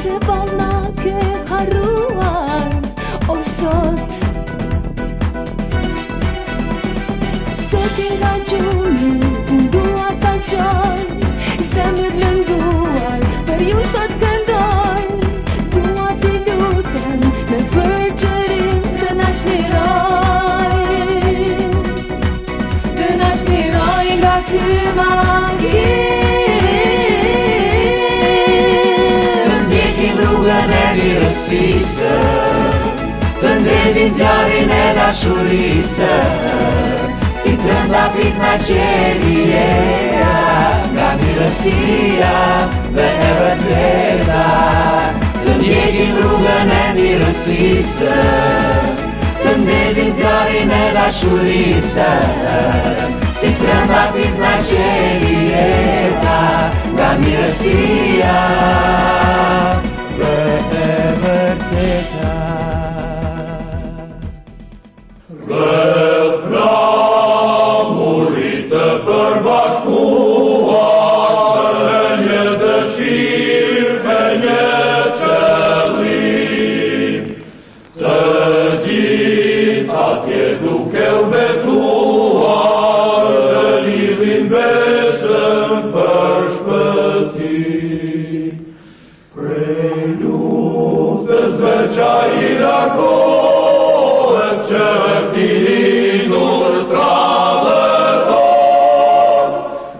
se valla ke harruar o sot. Sot i ragjuni, unë dua ta qoj, zemër lënduar, për ju sot këndoj. Dua t'i lutem me përgjërim të na çmiroj, të na çmiroj nga ky mangim. Të ndjekim rrugën e mirësisë, të ndezim zjarrin e dashurisë, si trëndafit nga qelija, nga mirësia dhe e vërteta. Të ndjekim rrugën e mirësisë, të ndezim zjarrin e dashurisë, si trëndafit nga qelija, nga mirësia dhe e vërteta. Flamurit të përbashkuar në një dëshirë e një qëllim, të gjitha atje duke u betuar, të lidhin besën për shpëtim. Prej luftësve qa i largohet, që është i lindur tradhëtor,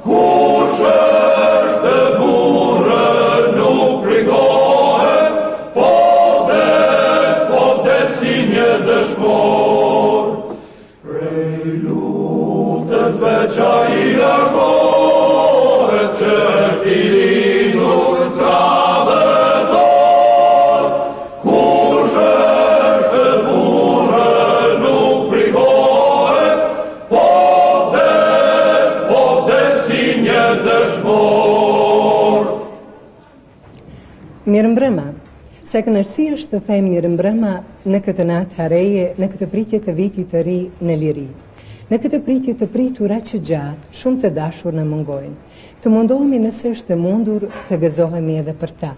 kush është burrë nuk frigohet, po vdes si një dëshmor. Prej luftësve qa i largohet, që është i lindur tradhëtor, kush është burrë nuk frigohet, po vdes si një dëshmor. Mirëmbrëma. Sa kënaqësi është të them mirëmbrëma në këtë natë hareje, në këtë pritje të vitit të ri në liri. Në këtë pritje të pritura që gjatë, shumë të dashur në mungojnë. Të mundohemi nëse është të mundur të gëzohemi edhe për ta.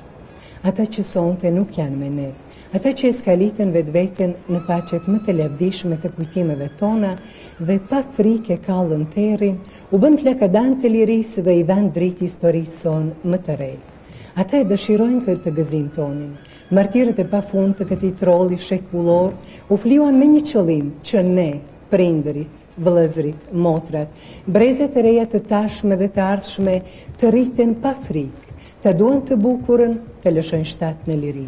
Ata që sonte nuk janë me ne. Ata që eskalitën vetveten në faqet më të lavdishme të kujtimeve tona dhe pa frikë kallën terrin, u bën flakadan të lirisë dhe i dhan dritë historisë son më të re. Ata e dëshirojnë këtë gëzim tonin. Martirët e pafund të këtij trolli shekullor u fliuan me një qëllim që ne, prindërit, vëllezërit, motrat, brezet e reja të tashme dhe të ardhshme të rriten pa frikë, të duan të bukurën, të lëshojnë shtatë në liri.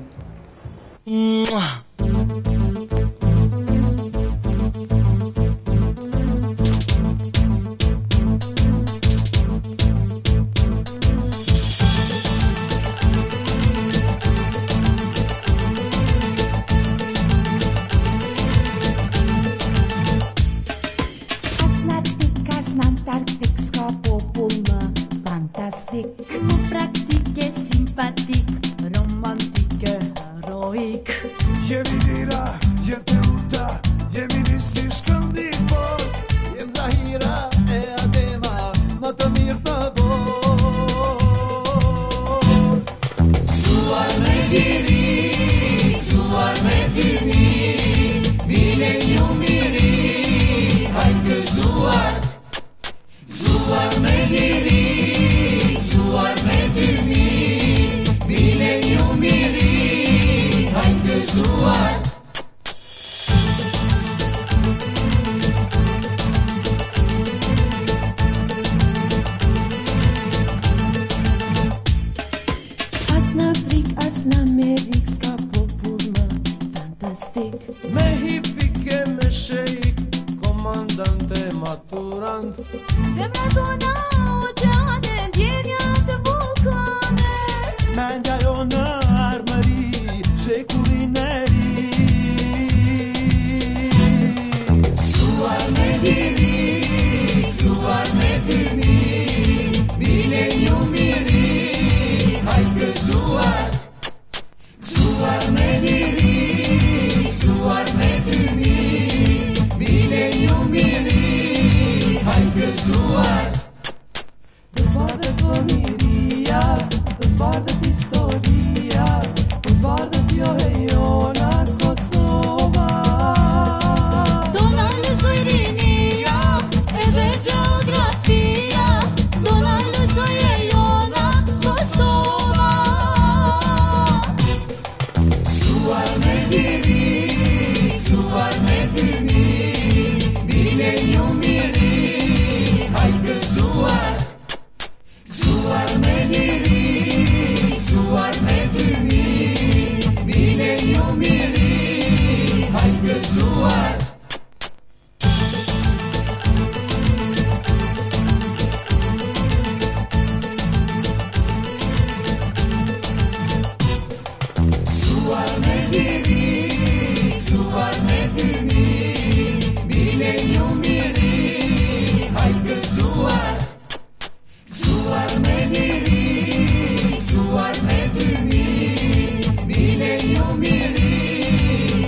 Më praktike, simpatik, romantike, heroik. Jemi lira, jem të uta, jemi nisi shkëndimor, jem Zahira e Adema, më të mirë të bor. Suar me liri, suar me tyni, milenium miri, hajt gëzuar. Suar me liri, suar me tyni, milenium miri, hajt gëzuar. As në Afrikë, as në Amerikë, s'ka popull më fantastik. Me hipike, me sheik, komandante, maturant, Zemra tona oqeane, ndjenja të vulkane. mendja jonë armëri, shekullin e ri. Suar me liri, suar me tyni, milenium miri, hajt gëzuar. Suar me liri, suar me tyni, milenium miri, hajt gëzuar. Të zbardhet fëmiria, të zbardhet historia, një miri,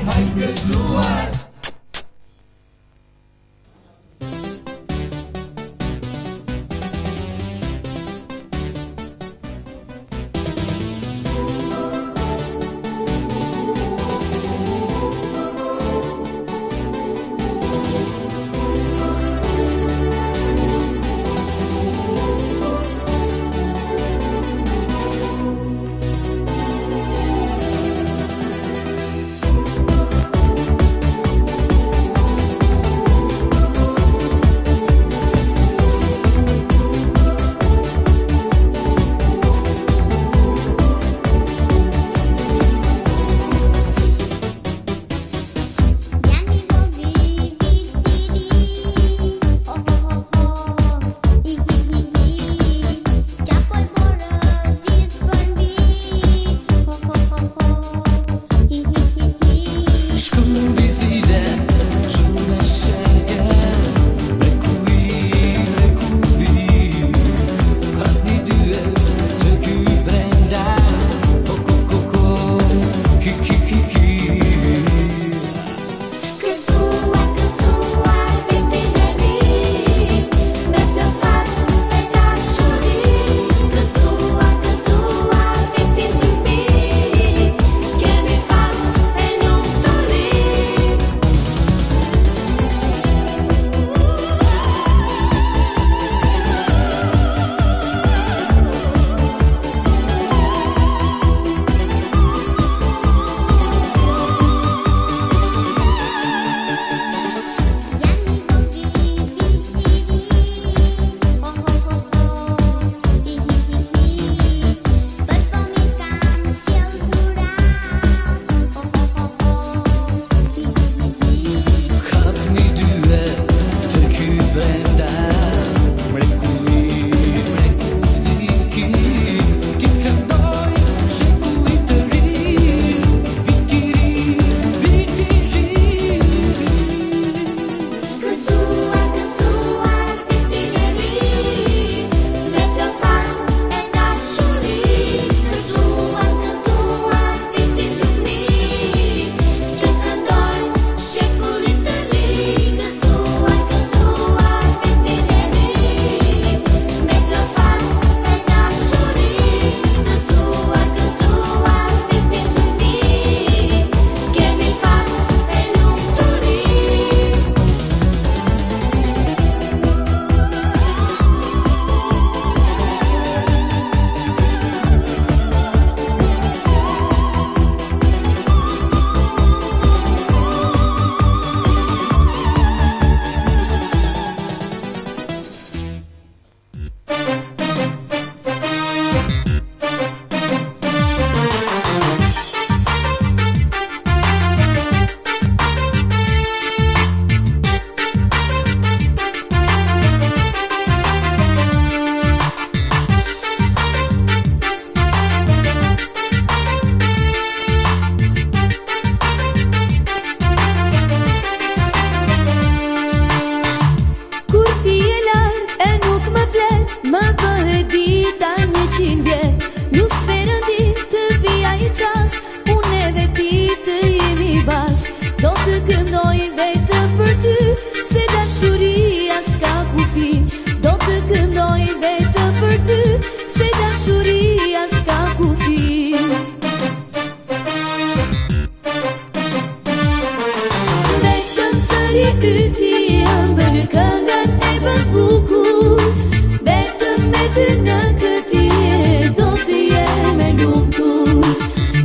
hajt gëzuar.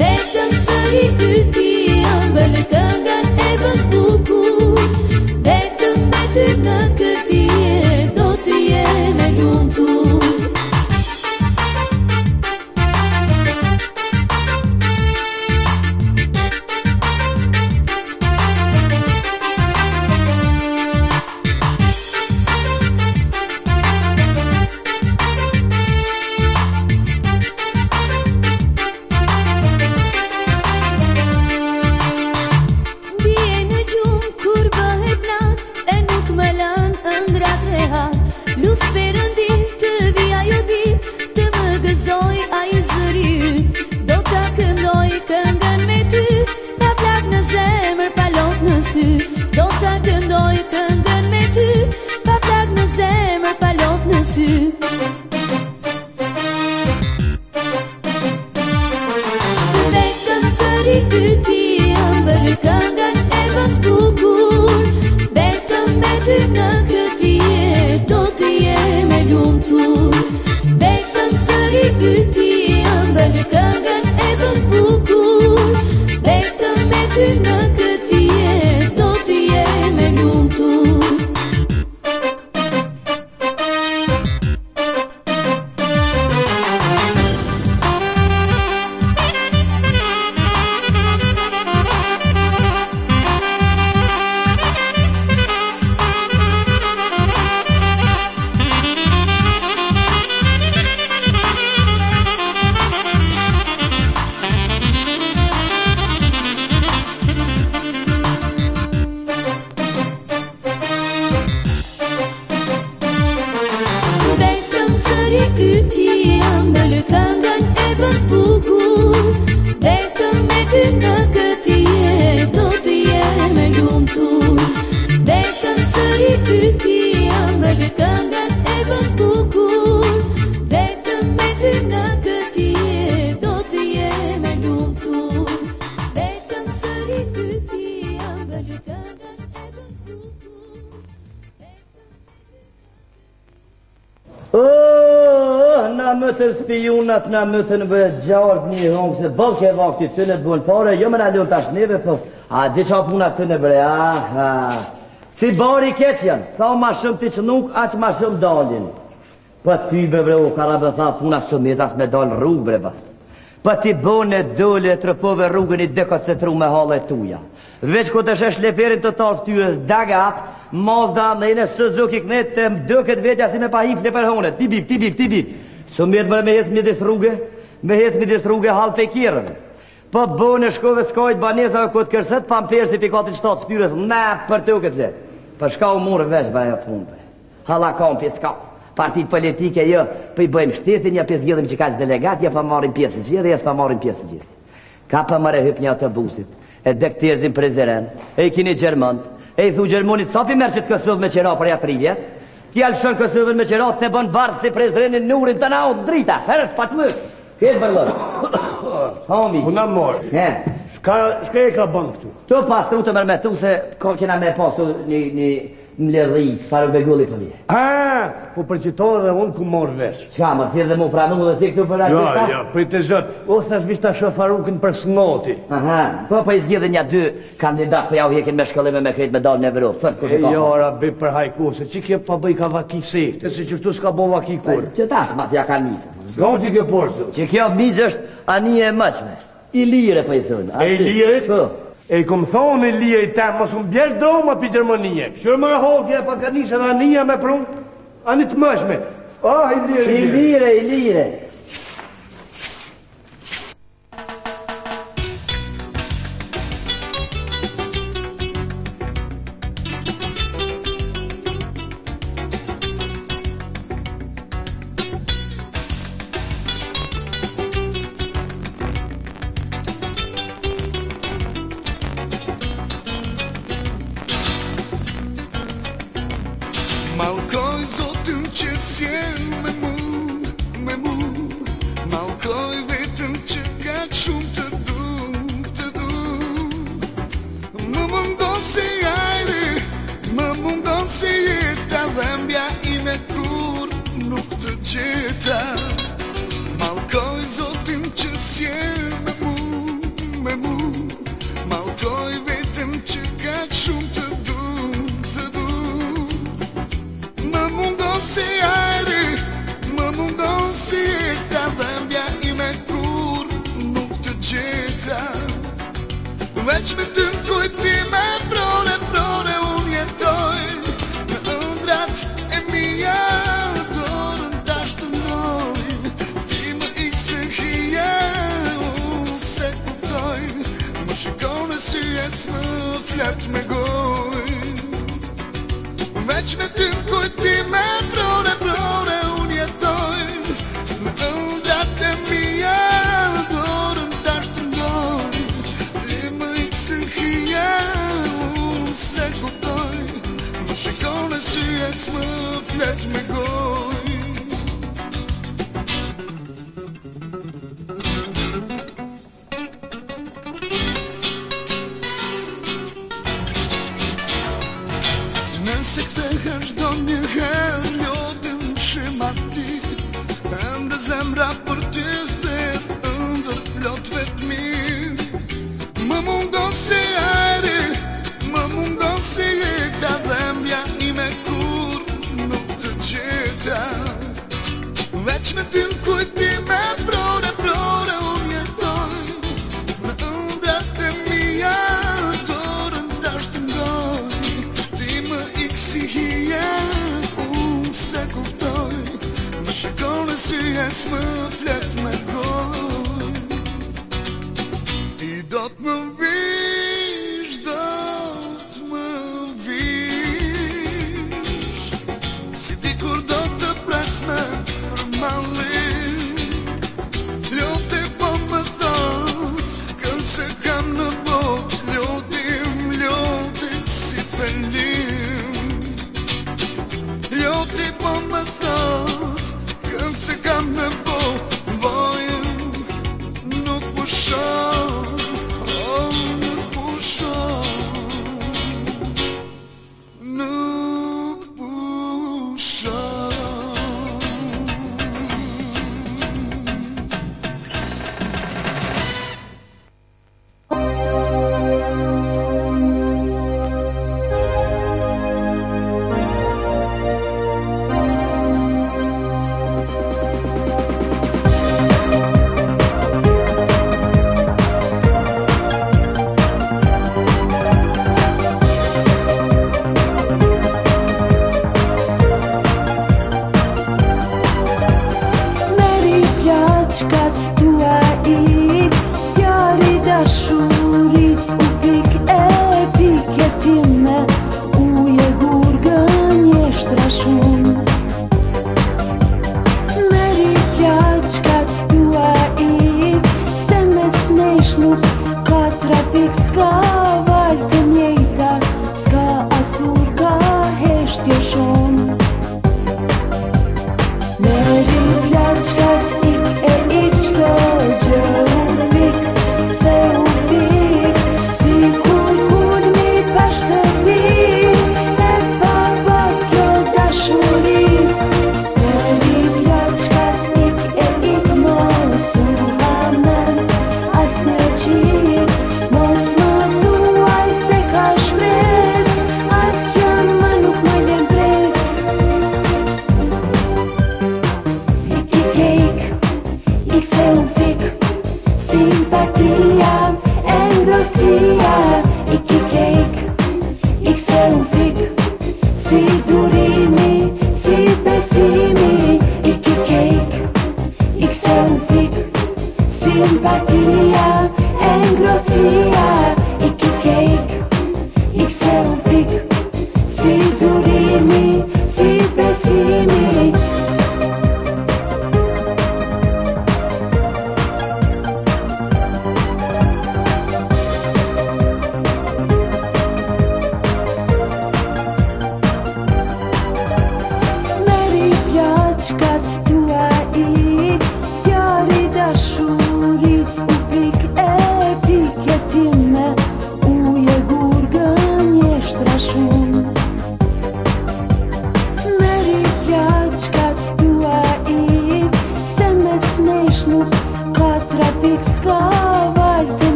Vetëm sëri yti ëmbël këngën e bën bukur. sëri ty ëmbël këngën e bën bukur. Vetëm me ty në këtë jetë do të jem e lumtur. Vetëm sëri ty ëmbël këngën e bën bukur. Vetëm me ty në këtë jetë do të jem e lumtur. Spionat na mëtën për gjartë një hongë se bëllë ke vakti të në bënë pare, jo me në lënë tash neve, po, a di qa punat të në bre, si bari keq janë, sa ma shumë ti që nuk, aq ma shumë dalin. Po ty bre, o karabe tha, puna sëmjet, as me dalë rrugë bre bas. Po ti bone dole të rëpove rrugën i dekot se tru me halë e tuja. Veç ku të shesh leperin të talë ftyrës dagat, Mazda në ine Suzuki kënet të mdëket vetja si me pa hifle për honet, ti bip. Sëmjet mërë me hes midis rrugë, halë pe kjerëve. Po bënë shkove skajt banesave këtë kërset, pa më persi pikatin 7 ftyrës, ne për të këtë letë. Për shka u murë veç bëja punë. Hala kam pjes ka. Partit politike jo, për i bëjmë shtetin, ja pjes gjedhëm që ka që delegat, ja pa marim pjesë gjithë, ja s'pa marim pjesë gjithë. Ka pa mërë hyp një autobusit, e dektezin prezeren, e i kini Gjermant, e i thu Gjermonit, sa pi merë që të Kosovë me qera për ja 3 vjetë, ti alëshën Kosovën me qera të bën barë si prezidenin nurin të naut, drita, herët, pa të mërë, këtë bërlër. Homi. Puna morë. Shka e ka bën këtu? Tu pas të u të mërmetu se kena me pas të një mledhi, farë begulli për vje. Po përqitohet dhe unë ku morë vesh. Qa, më thirë dhe mu pranu dhe ti këtu për rajtista? Ja, për të zëtë. O, thash vishta shofarukin për snoti. Po i zgjidhe një 2 kandidat për jau hekin me shkëllime me krejt me dalë në Evropë. Fërë kështë ka. Jo, rabi për hajku, se që kje pa bëj ka vaki sefte, se që shtu s'ka bo vaki kur. Që tash mas ja ka njësë. Shka që kje porë, që kjo mizë është anije e mëqme. I lire për i thënë. E i lirit? E i kom thonë e lirit tem, mos unë bjerë droma për Gjermonije. Shërë më hogje, pa ka njëse dhe anija me prunë, anit mëqme. I lire. Malkoj zotin që s'jen me mu Malkoj vetëm që ka shumë të du Më mungon se ajri, më mungon se jeta Dhembja ime kur nuk të gjeta Malkoj zotin që s'jen me mu Malkoj vetëm që ka shumë të du se ajri, më mungon si jeta Dhembja ime kur nuk të gjeta Veç me ty në kujtime prore unë jetoj Në ëndrat e mija dorën tash të mdoj Ti më ikë se hija unë se kuptoj Më shikon e sy e s'më flet me goj Veç me ty në kujtime prore unë jetoj Në ëndrat e mija dorën tash të ndoj Ti më ikë se hija unë se kuptoj Më shikon e sy e s'më flet me goj Më mungon si ajri, më mungon si jeta, dhembja ime kur nuk të gjeta. Veç me ty në kujtime, prore, prore, unë jetoj. Në ëndrat e mija, dorën dash të ngoj. Ti më ik si hije, unë se kuptoj. Më shikon e sy e s'më flet me goj. Ti do t'më vish, do t'më vish. Si dikur do të presme për malin. Ljote po më thot, kënë se kam në bot. Ljotim, ljotim si pelin. Ljoti po më thot, kënë se kam në bot. Vojën nuk pushon, oh, nuk pushon. Nuk pushon. Meri plaçkat tua ik, zjarri dashuris u fik e pike time, uje gurgën jeshtra shumë. Meri plaçkat tua ik, se mes nesh nuk ka trafik, s'ka val të njejta, s'ka asur ka heshtje shumë. Meri plaçkat ik e ik, qdo gjë u fik, se u fik, si kur mi pashtëri, e pa pas kjo dashuri. Meri plaçkat ik e ik, mos u hamen, as me qik, mos më thuaj se ka shpres, as që më nuk më lën pres. Ik se u fik, simpatia e ngrohtësia. Ik se u fik, si durimi, si besimi. Ik se u fik, simpatia e ngrohtësia. Ik se u fik, si durimi, si besimi.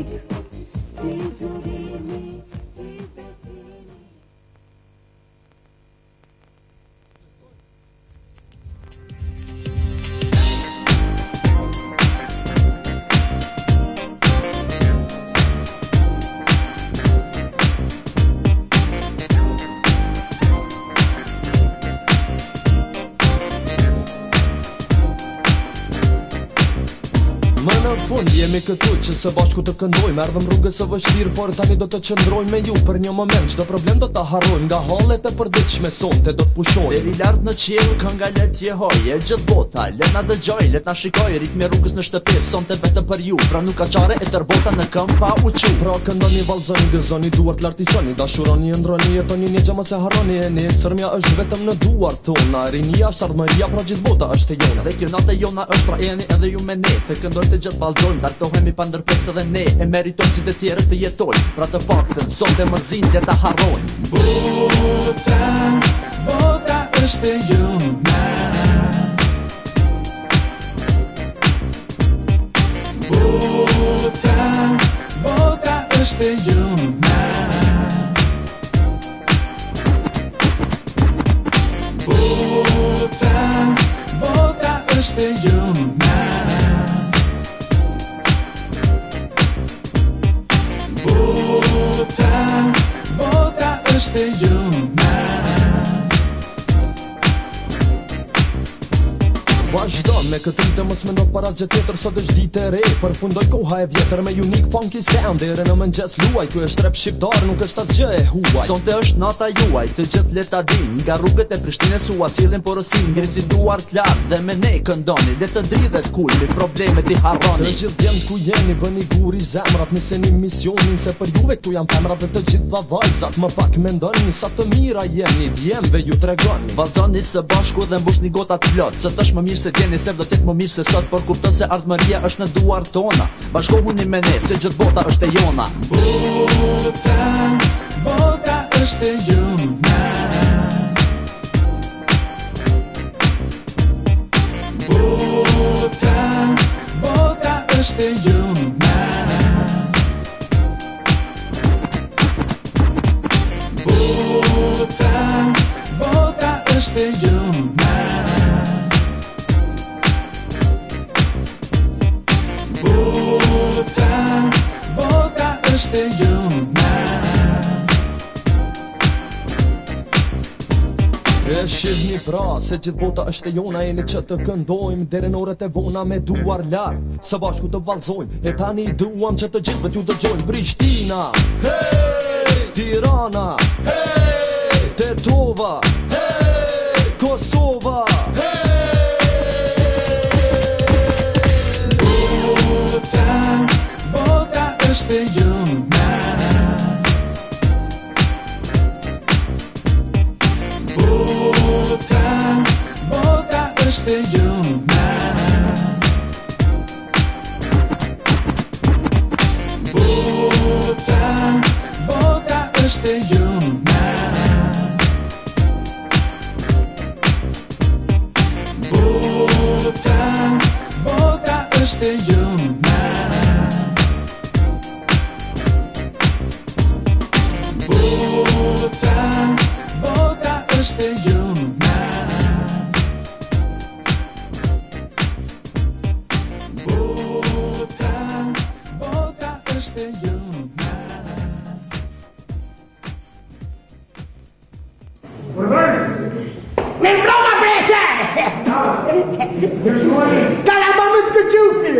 muzikë, si durimi, si besimi. Më në fund jemi këtu që së bashku të këndojmë. Erdhëm rrugës së vështirë, por tani do të qëndrojmë me ju për një moment. Çdo problem do ta harrojmë, nga hallet e përditshme sonte do të pushojmë. Deri lart në qiell kënga let jehoj, e gjithë bota le na dëgjoj, le ta shikoj ritmi rrugës në shtëpi, sonte vetëm për ju. Pra nuk ka çare e tër bota në këmbë pa u çu. Pra këndoni, vallëzoni, gëzoni, duart lart i çoni, dashuroni, ndroni, jetoni një gjë mos e harroni. E nesërmja është vetëm në duart tona, rinia, ardhmëria, pra gjithë bota është e jona. Dhe kjo natë jona është, pra jeni edhe ju me ne. Të këndojmë të gjithë vallëzojmë, dartohemi pa ndërpres edhe ne. E meritojmë si të tjerët të jetojmë, pra të paktën sonte mërzin le ta harrojmë. Bota është e jona. Bota është e jona. Bota është e jona. Bota është e jona. Vazhdo me këtë ritëm, mos mendo para gjë tjetër, sot është ditë e re. Përfundoi koha e vjetër me unique funky sound. Deri në mëngjes luaj, ky është rap shqiptar, nuk është asgjë e huaj. Sonte është nata juaj, të gjithë le ta dinë. Nga rrugët e Prishtinës u asillin porosin, ngrici duart lart dhe me ne këndoni. Le të dridhet kulmi, problemet i harroni. Të gjithë djem ku jeni, bëni guri zemrat, niseni misionin se për juve këtu janë femrat dhe të gjitha vajzat. Më pak mendoni sa të mira jeni, djemve ju tregoni. Vallëzoni së bashku dhe mbushni gotat plot. Sot është më mirë se tjeni, se do t'jetë më mirë se sot, por kupto se ardhmëria është në duart tona. Bashkohuni me ne, se gjithë bota është e jona. Bota është e jona. Bota është e jona. Bota është e jona. Bota është e jona. E shihni pra, se gjithë bota është e jona, jeni që të këndojmë deri në orët e vona me duar lart, së bashku të vallëzojmë. E tani duam që të gjithëve t'ju dëgjojmë. Prishtina, hey! Tirana, hey! Tetova, hey! Kosova, hey! Bota është e jona. Bota është e jona. Bota është e jona. Bota është e jona. Bota është e jona. Bota është e jona. Me broma presa! Caramba, muito que ciuffi!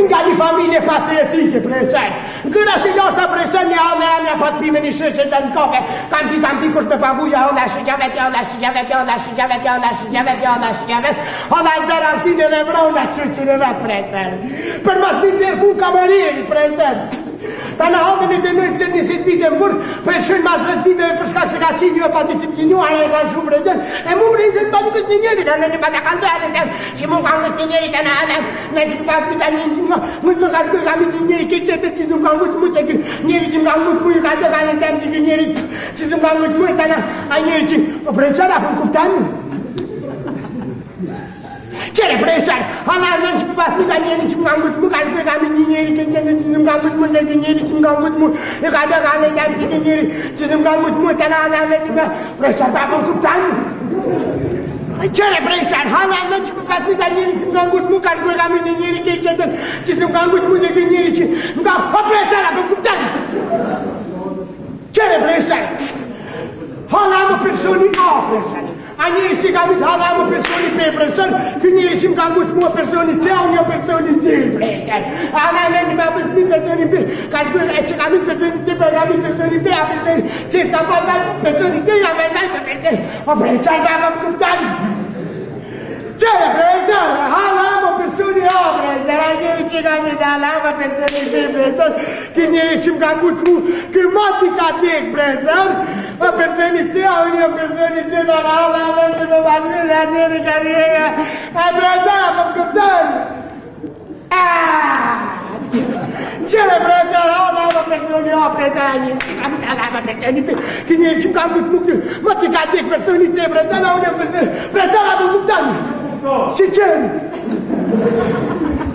Nga një familje patriotike, presen. Këra të josta presen një halë e mja pat pime një shëshë të në kofe. Kam pi kush me paguja, hola shëgjavet, hola shëgjavet, hola shëgjavet, hola shëgjavet, hola shëgjavet. Hola në zera artine dhe vrona qëqin e vetë, presen. Për mas një zirë ku kameriri, presen. Ta në halën e të nëjë për 20 vite më burë, për shënë mas 10 vite për shkak se ka qinë jo pa disciplinuar e kanë shumë rëgjën, e mu më rëgjën pa nuk është një njëri, ta në një pa të kanë zërë, që mu kanë është një njëri të në halën, me që pa pita një më më ka shkoj kam një njëri këtë që të që zë më kanë gutë mu, që njëri që më kanë gutë mu, ka të kanë është që njëri që zë më kanë gutë mu, ta në a njëri që, o prejqara, për kuptanë. Qere profesor, hala vjen që pas një njeri që më ka ngujt mu, ka shkoj kam një njeri që më ka ngujt mu, se një njeri që më ka ngujt mu, e ka do ka lejtam që një njeri që më ka ngujt mu, të hala vjen që profesor, pa po kuptan? Qere profesor, hala vjen që pas një njeri që më ka ngujt mu, ka shkoj kam një njeri që më ka ngujt mu, se një njeri që më ka... O profesor, pa po kuptan? Qere profesor, hala më personi A, profesor. A njeri që ka mujtë hala më personi B, profesor, kë njeri që më ka ngujtë mua personi C, unë jo personi D, profesor. Hala me një me apës mi personi B, ka shkujtë e që ka mujtë personi C, për ka mujtë personi B, a personi C, s'ka pasaj personi C, a pasaj për personi. O profesor, ka më kuptan? Qere, profesor, hala më personi A, profesor, a njeri që ka mujtë hala më personi B, profesor, kë njeri që më ka ngujtë mu, kë mati ka tek, profesor, o personi C, a unë jo personi C, do në hala më që më bashkë, a njeri ka njega, a profesor, më kuptan? Qere, profesor, hala më personi A, profesor, a njeri që ka mujtë hala më personi B, kë njeri që më ka ngujtë mu, kë mati ka tek, personi C, profesor, a unë jo personi, profesor, a më kuptan? Si qëri?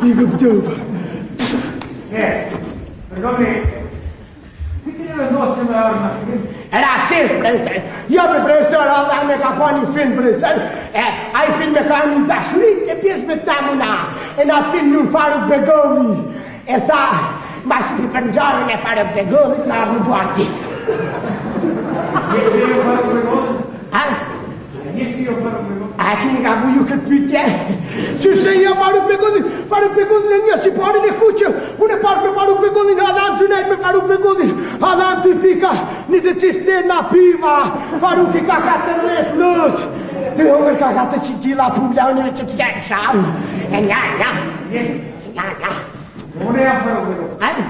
I kuptova. Përgoni, si këni vendosi me arma? Rasist, profesor. Jo, profesor, Allah me ka po një film, profesor. A i film me ka një dashurit e pjesë me tamuna. E në atë film një Faruk Begovi. E tha, mas për përnëzorën e Faruk Begovi, në arë në bu artist. Një Faruk Begovi? A kini ka buju këtë pytje? Që se një Faruk Begovi në një si parin e kuqë, unë e parë me Faruk Begovi, Adam të nejtë me Faruk Begovi, Adam të pika, njëse qishtë na piva, Faruk i ka 4 flus, të hongër ka 4 kila pula, unë me që qërë shamë, e nja. Unë jam Faruk Begovi.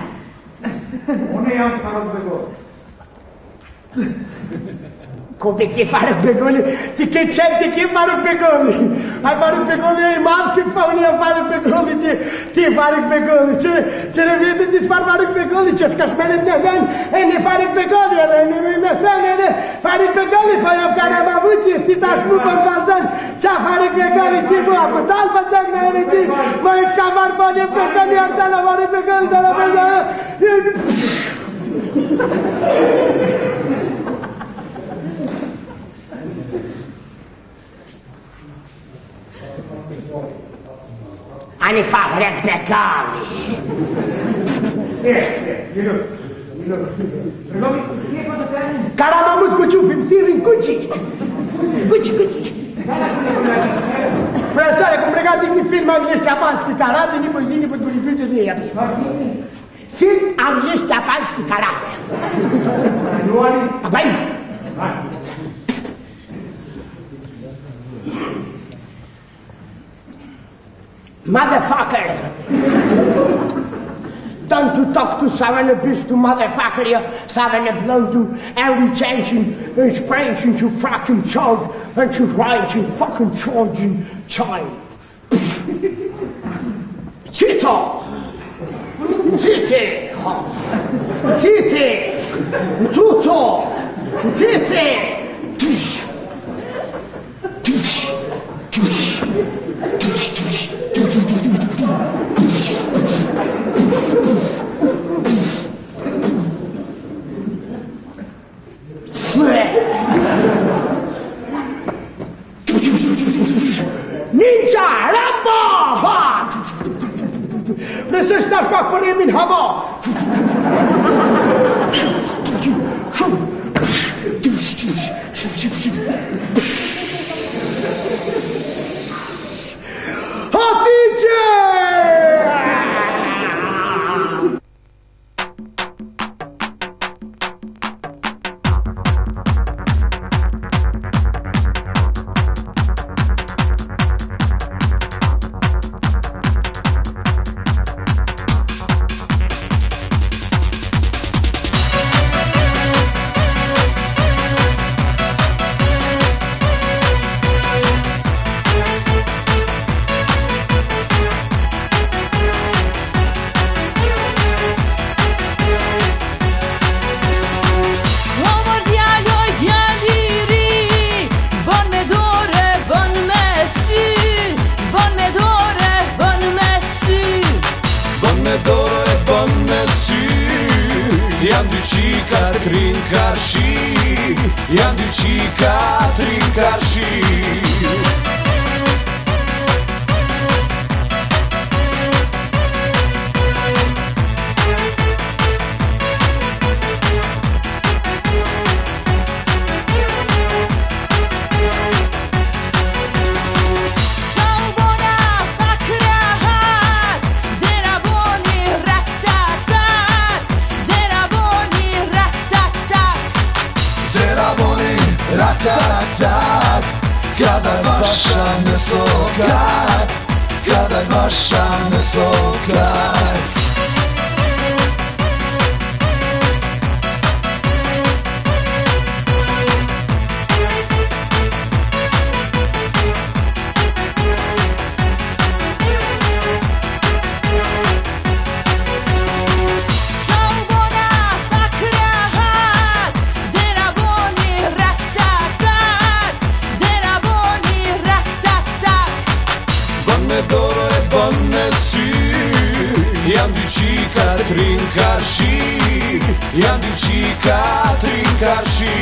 Unë jam Faruk Begovi. Come ti Faruk Begovi? Ti che c'è, ti che Faruk Begovi? Hai Faruk Begovi e i mal che fa unia Faruk Begovi, ti Faruk Begovi. Ce ne vede di spar Faruk Begovi, c'è casmene te den, e ne Faruk Begovi, e ne me fene, ne Faruk Begovi, poi ho carama avuti, ti daš mu con calzan, c'ha Faruk Begovi, ti bu a potal paten, ne ti, ma è scavar poi per cambiare la Faruk Begovi, dalla bella. Ani Faruk Begovi. Përgoni, si e këtë të tani? Karama mund këqu film thirin kuqi. Kuqi. Profesore, këmë regatit një film anglisht japanski karate, një poezini për të bërgjipyqës një jetë. Film anglisht japanski karate. Luani? Abaj. Motherfucker! Don't to talk to seven abyss to motherfucker, you seven blown to every changing inspiration to fucking child and to rising fucking changing child. Chito! Titi! Titi! Tuto! Titi! Ninja Rambo! Precis där bakom är min hava. Janë dy qika t'rin karshi, janë dy qika t'rin karshi. Kadar basha në sokaj, kadar basha në sokaj. Janë dy qika t'rin karshi, janë dy qika t'rin karshi.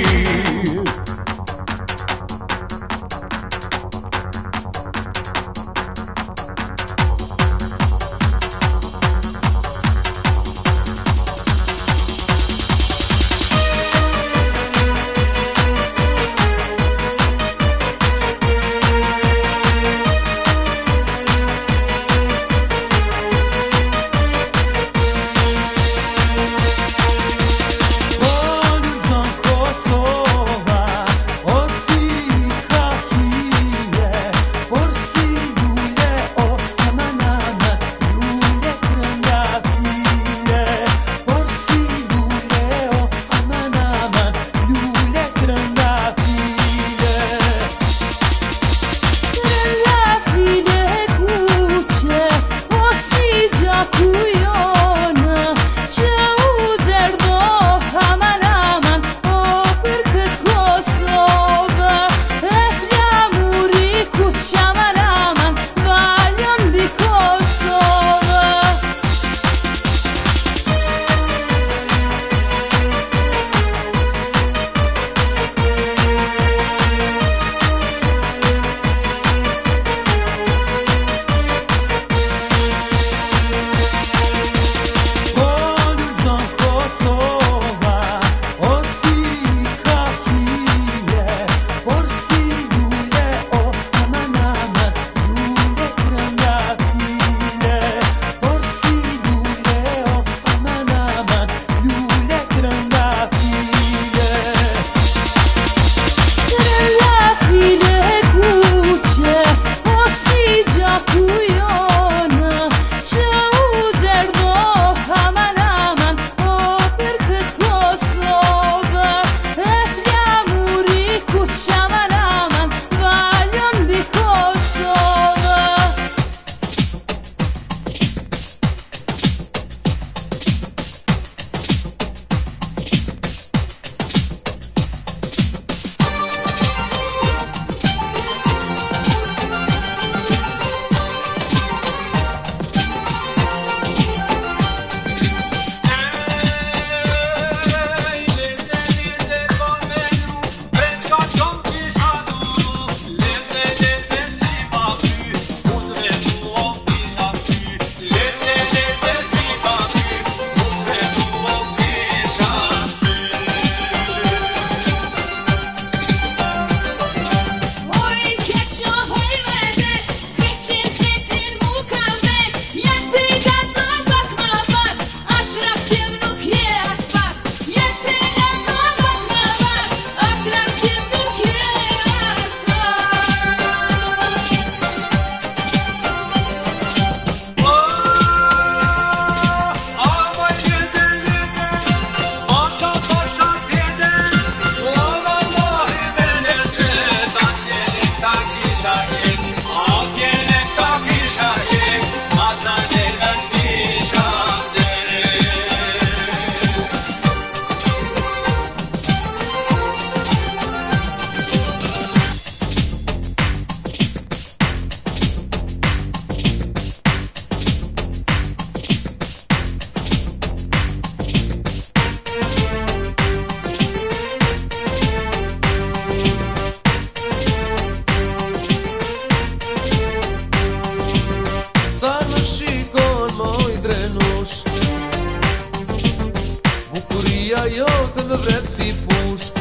Shia jote dhe vret si push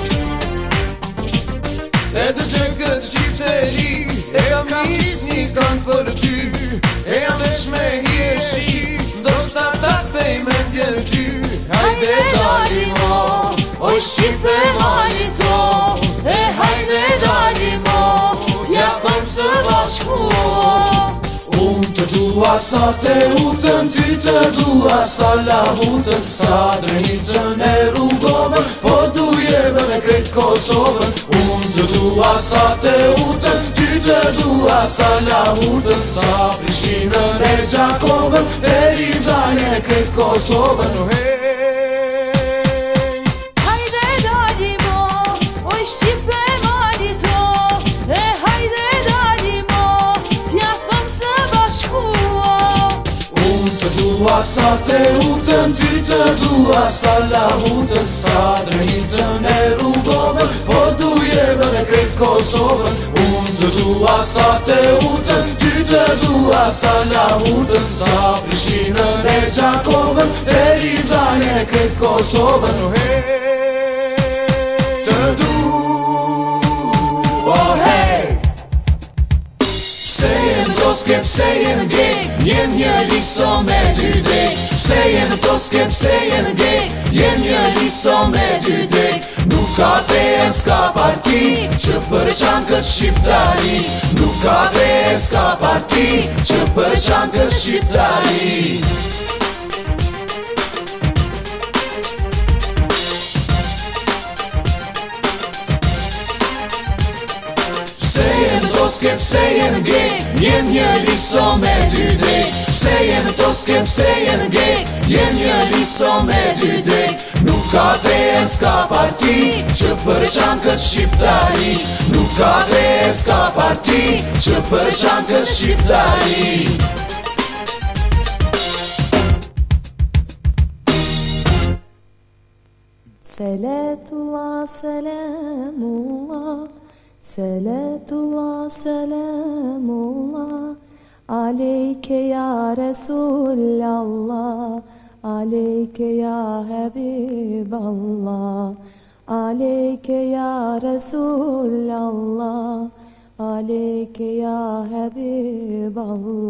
E të gjë këtë qifte ri E kam nis një kanë për ty E jam vesh me hjeshi Do shta ta thej me ndjen ty Hajde dali mo Oj Shqipe mali to E hajde dali mo T'ja thëm së bashku Unë të dua sa te utën, ty të dua sa lahutën Sa drenicën e rrugomën, po dujeve me krejt Kosovën Unë të dua sa te utën, ty të dua sa lahutën Sa Prishtinën e Gjakovën, e Rizan e krejt Kosovën Hajde dali mo, oj Shqipe mali to E hajde dali mo, t'ja thëm së bashku Unë të dua sa te utën, ty të dua sa lahutën Sa drenicën e rrugomën, po dujeve me krejt Kosovën Unë të dua sa te utën, ty të dua sa lahutën Sa Prishtinën e Gjakovën, e Rizan e krejt Kosovën Të du, oh hey Pse jenë toske, pse jenë gej, jem një liso me ty drejt Pse jenë toske, pse jenë gej, jem një liso me ty drejt Nuk ka veje, s'ka parti, që përçan këtë shqiptari Nuk ka veje, s'ka parti, që përçan këtë shqiptari Pse jenë gej, jem një liso me ty drejt Pse jenë toske, pse jenë gej, jem një liso me ty drejt Nuk ka veje, s'ka parti, që përçan këtë shqiptari Nuk ka veje, s'ka parti, që përçan këtë shqiptari Selatullah, selamullah Selatullah, selamullah Aleyke ya Resulallah Aleyke ya Habiballah Aleyke ya Resulallah Aleyke ya Habiballah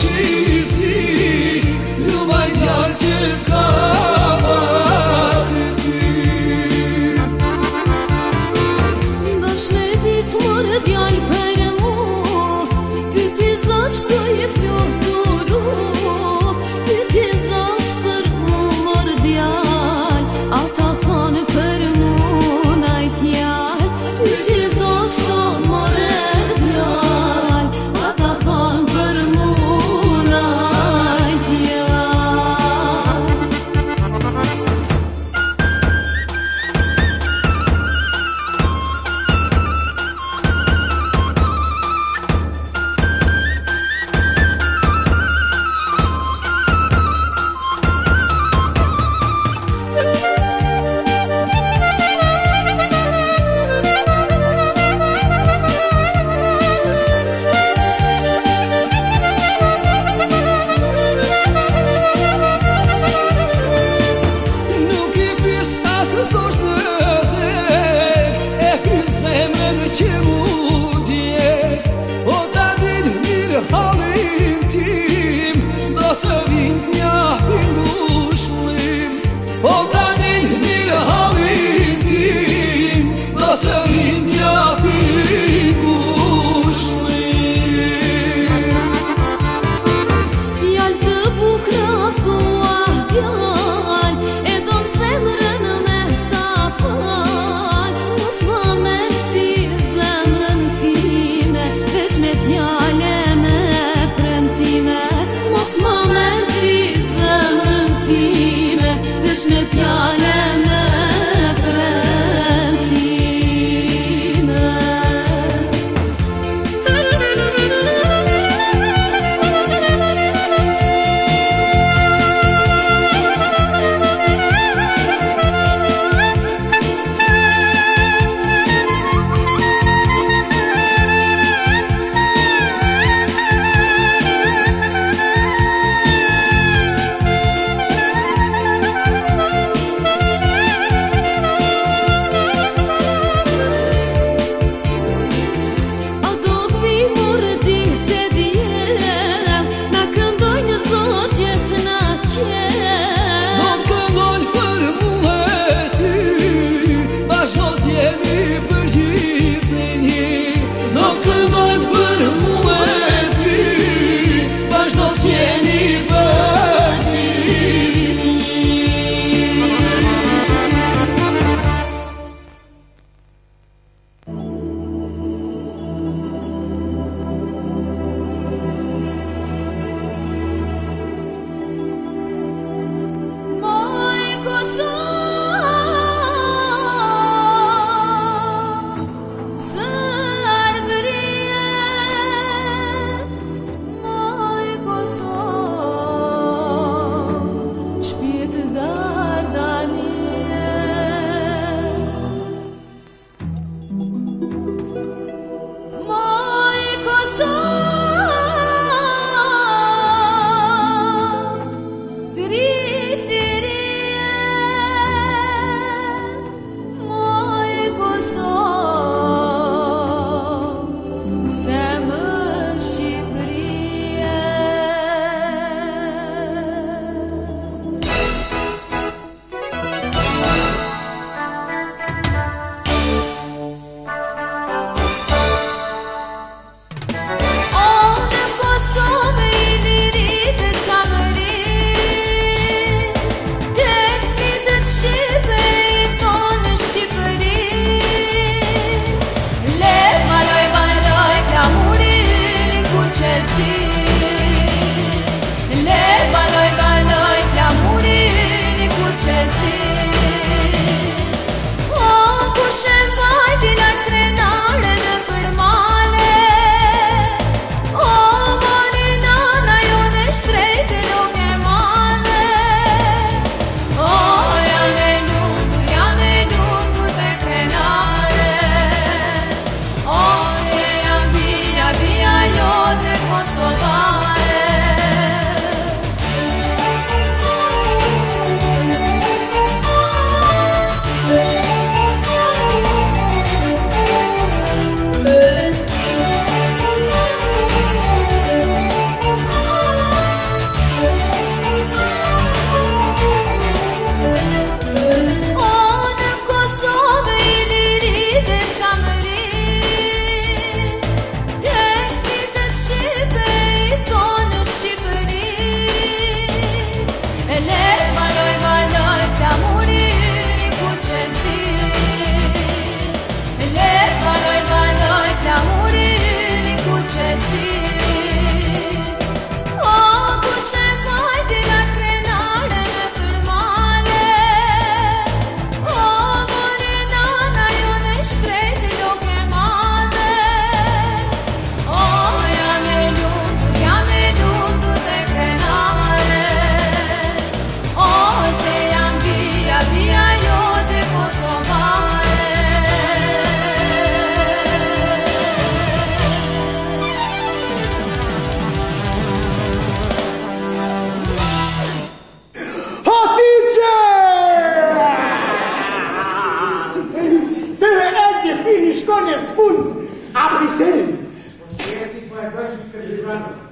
shisi Lumaj djallë që t'ka fatë ty Dash me ditë mërë djallë për mu Pyti zash të je floturu Pyti zash për mu mërë djallë Ata thanë për mu naj fjallë Pyti zash të mërë djallë Ata thanë për mu naj fjallë Nuk I pis asë s'osht në dhek E pis zemrën që mu djek O ta din mirë halin tim Do të vind nja pingushlim O ta din mirë halin tim Do të vind nja pingushlim Fjallë të bukra thua djallë E do në zemrën me ta falë Mos ma mërti zemrën time Veç me fjallë me premtime Mos ma mërti zemrën time Veç me fjallë me premtime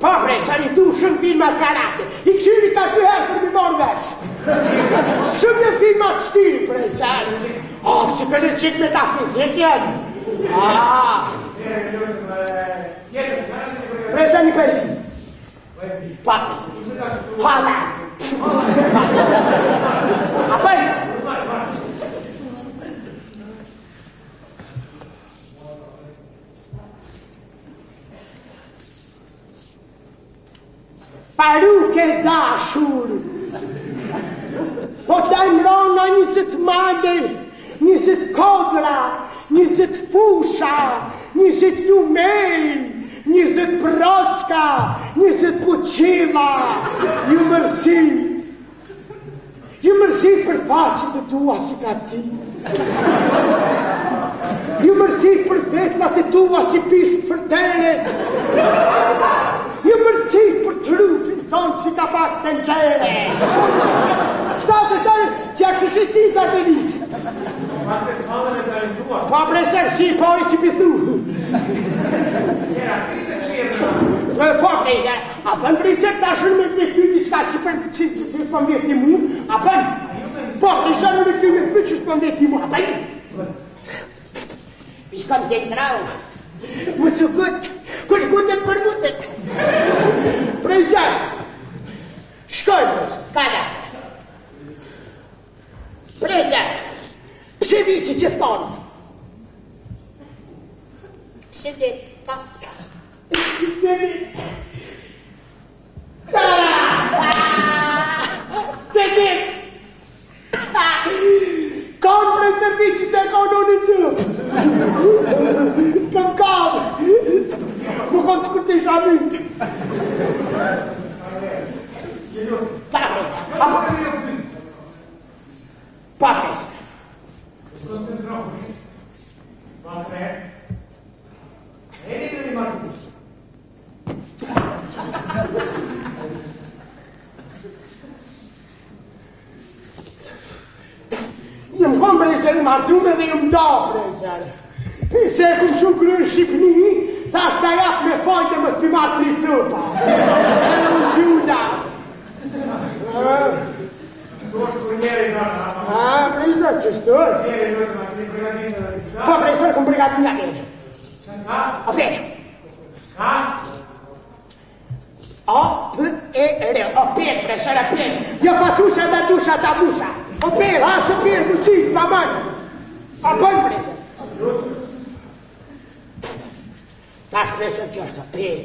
Po, presa, i tu shumë filmat karate. I këshyri ka 2 herë për mi morë vesh. Shumë një filmat shtiri, presa. Si kënë qitë metafizik jenë. Presa një pesi. Pa, hala. Apër. Faruk e dashur. Po të imrona 20 male, 20 kodra, 20 fusha, 20 lumej, 20 procka, 20 puqima. Ju mërsi. Ju mërsi për faqit e tua si ka cilë. Ju mërsi për vetlat e tua si pisht fërtere. Ju mërsi për trupin tonë si ka pak të nxere. Shtate, që a këshë ti që atë lisë. Pas të falën e të tua. Pa presër si, po i që pithu. Era fritë shirë. Po presër, a pën presër të ashën me të ty diçka që për që përmbet ti mu, a pën? Po presër me të ty me për që përmbet ti mu, a pën? Ish koncentrau. Më që këtë, kush gutet për mutet. Presër, shkojnë, kada. Presër, pse vici që të konë? Pse dhe, ta. Pse vici. Se dhe. Konë presër vici se konë unë që. Këm konë. Më konë që këtë isha mytë. Pa presër. Pa presër. Së koncentrohë. Pa tre. Edi të një martus. Jëmë konë presër në martume dhe jëmë da presër. Se e këmë qunë kërë në Shqipni, thash të japë me fajtë e më s'pimar 3 cupa. E në më gjula. Shtu është për njeri në atë. Presër, që shtu është? Njeri në atë, ma që një pregatinë dhe diska. Po, presër, këmë pregatinë atë. Shka? Apere. Shka? O-P-E-R, opere, presër, opere. Jo fatusha da dusha da busha. Opere, asë opere, musit, pa manë. Apën, presër. Tash presër që është opere.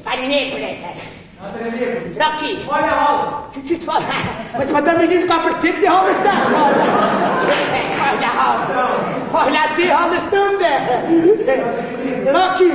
Falinei, presër. Rocky. Falja halës. Që të falja? Më të me një ka për cip të halës të? Falja halës. Falja ti halës të ndë. Rocky.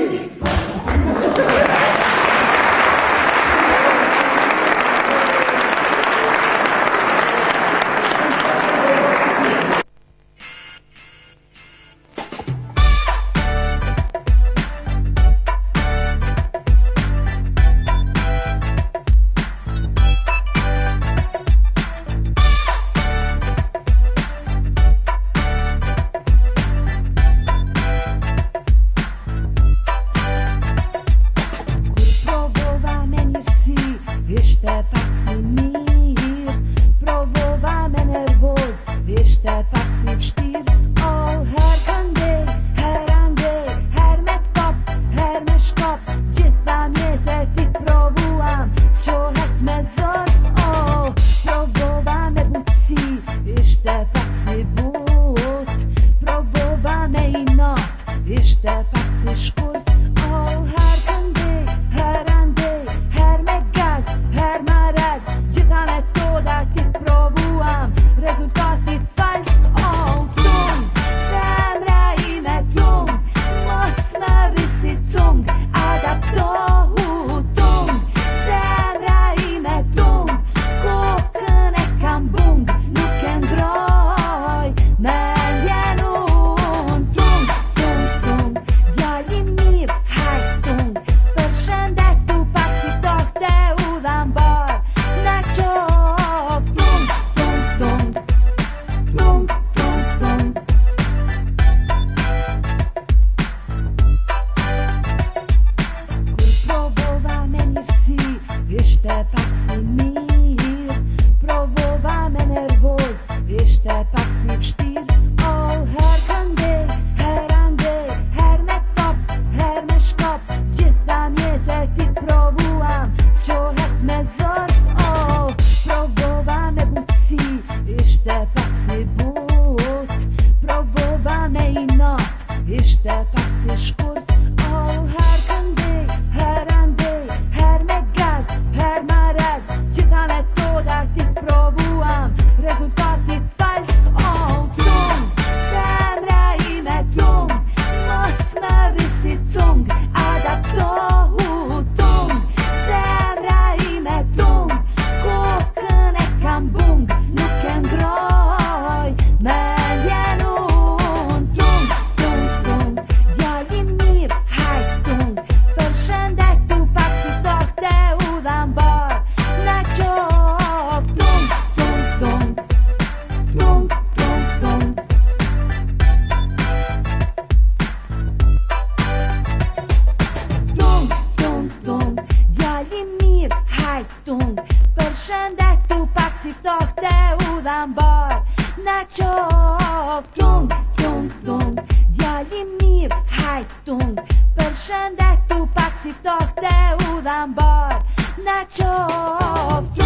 shëndet tu pak si tokte u dha mbar na qoft